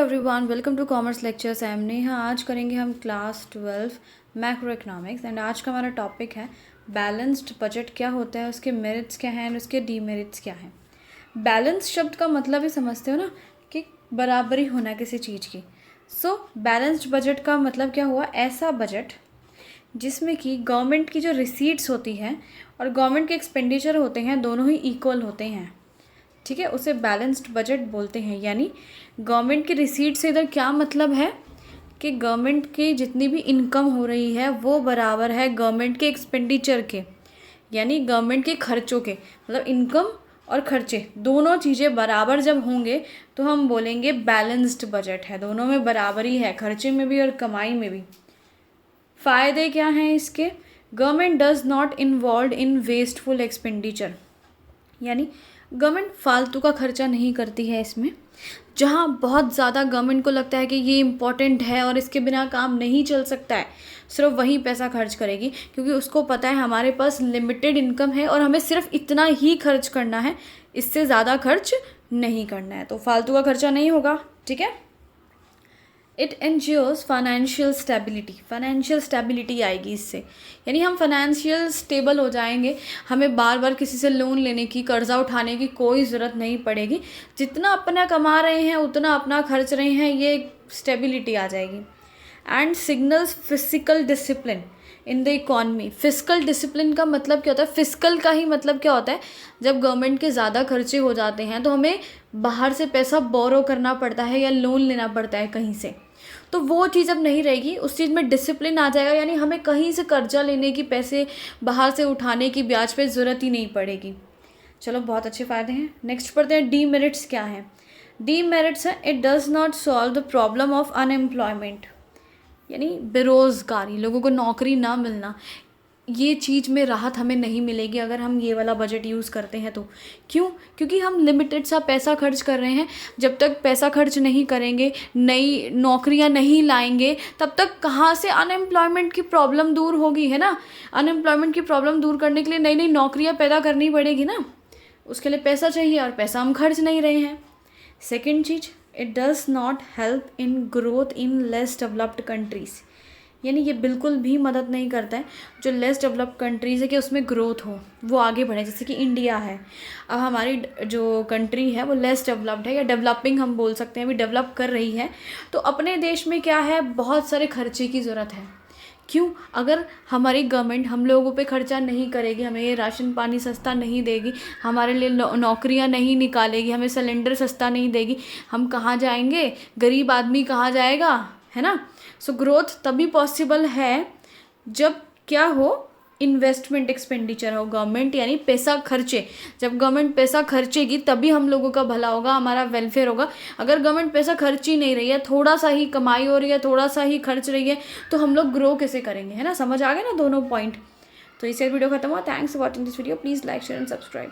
Everyone, welcome to commerce lectures. I am Neha. आज करेंगे हम क्लास 12 मैक्रो इकोनॉमिक्स एंड आज का हमारा टॉपिक है बैलेंस्ड बजट क्या होता है, उसके मेरिट्स क्या हैं और उसके डीमेरिट्स क्या हैं। बैलेंस शब्द का मतलब ही समझते हो ना कि बराबरी होना किसी चीज़ की। सो बैलेंस्ड बजट का मतलब क्या हुआ, ऐसा बजट जिसमें कि गवर्नमेंट की जो रिसीट्स होती हैं और गवर्नमेंट के एक्सपेंडिचर होते हैं दोनों ही इक्वल होते हैं। ठीक है, उसे बैलेंस्ड बजट बोलते हैं। यानी गवर्नमेंट की रिसीट से इधर क्या मतलब है कि गवर्नमेंट की जितनी भी इनकम हो रही है वो बराबर है गवर्नमेंट के एक्सपेंडिचर के, यानी गवर्नमेंट के खर्चों के। मतलब इनकम और खर्चे दोनों चीज़ें बराबर जब होंगे तो हम बोलेंगे बैलेंस्ड बजट है। दोनों में बराबरी है, खर्चे में भी और कमाई में भी। फ़ायदे क्या हैं इसके? Government does not involve in wasteful expenditure, यानी गवर्नमेंट फालतू का खर्चा नहीं करती है इसमें। जहाँ बहुत ज़्यादा गवर्नमेंट को लगता है कि ये इम्पॉर्टेंट है और इसके बिना काम नहीं चल सकता है, सिर्फ वही पैसा खर्च करेगी, क्योंकि उसको पता है हमारे पास लिमिटेड इनकम है और हमें सिर्फ इतना ही खर्च करना है, इससे ज़्यादा खर्च नहीं करना है, तो फालतू का खर्चा नहीं होगा। ठीक है। It ensures financial stability, financial stability आएगी इससे, यानी हम फाइनेंशियल स्टेबल हो जाएंगे। हमें बार बार किसी से लोन लेने की, कर्जा उठाने की कोई ज़रूरत नहीं पड़ेगी। जितना अपना कमा रहे हैं उतना अपना खर्च रहे हैं, ये स्टेबिलिटी आ जाएगी। And signals physical discipline in the economy. Physical discipline का मतलब क्या होता है? फिजिकल का ही मतलब क्या होता है? जब गवर्नमेंट के ज़्यादा खर्चे हो जाते हैं तो हमें बाहर से पैसा बोरो करना पड़ता है या लोन लेना पड़ता है कहीं से, तो वो चीज़ अब नहीं रहेगी। उस चीज़ में डिसिप्लिन आ जाएगा, यानी हमें कहीं से कर्जा लेने की, पैसे बाहर से उठाने की ब्याज पे ज़रूरत ही नहीं पड़ेगी। चलो, बहुत अच्छे फ़ायदे हैं। नेक्स्ट पढ़ते हैं डीमेरिट्स क्या हैं। डीमेरिट्स है, it does not solve the problem of unemployment, यानी बेरोज़गारी, लोगों को नौकरी ना मिलना। ये चीज़ में राहत हमें नहीं मिलेगी अगर हम ये वाला बजट यूज़ करते हैं तो। क्यों? क्योंकि हम लिमिटेड सा पैसा खर्च कर रहे हैं। जब तक पैसा खर्च नहीं करेंगे, नई नौकरियां नहीं लाएंगे, तब तक कहाँ से अनएम्प्लॉयमेंट की प्रॉब्लम दूर होगी, है ना। अनएम्प्लॉयमेंट की प्रॉब्लम दूर करने के लिए नई नई नौकरियां पैदा करनी पड़ेगी ना, उसके लिए पैसा चाहिए और पैसा हम खर्च नहीं रहे हैं। Second cheese, it does not help in growth in less developed countries, यानी ये बिल्कुल भी मदद नहीं करता है जो लेस डेवलप्ड कंट्रीज़ है कि उसमें ग्रोथ हो, वो आगे बढ़े। जैसे कि इंडिया है, अब हमारी जो कंट्री है वो लेस डेवलप्ड है या डेवलपिंग हम बोल सकते हैं, अभी डेवलप कर रही है। तो अपने देश में क्या है, बहुत सारे खर्चे की ज़रूरत है। क्यों? अगर हमारी गवर्नमेंट हम लोगों पे खर्चा नहीं करेगी, हमें ये राशन पानी सस्ता नहीं देगी, हमारे लिए नौकरियां नहीं निकालेगी, हमें सिलेंडर सस्ता नहीं देगी, हम कहाँ जाएंगे? गरीब आदमी कहाँ जाएगा, है ना। सो ग्रोथ तभी पॉसिबल है जब क्या हो, इन्वेस्टमेंट एक्सपेंडिचर हो, गवर्नमेंट यानी पैसा खर्चे। जब गवर्नमेंट पैसा खर्चेगी तभी हम लोगों का भला होगा, हमारा वेलफेयर होगा। अगर गवर्नमेंट पैसा खर्च ही नहीं रही है, थोड़ा सा ही कमाई हो रही है, थोड़ा सा ही खर्च रही है, तो हम लोग ग्रो कैसे करेंगे, है ना। समझ आ गए ना दोनों पॉइंट। तो इससे वीडियो खत्म हुआ। Thanks for watching this video. Please like, share and subscribe.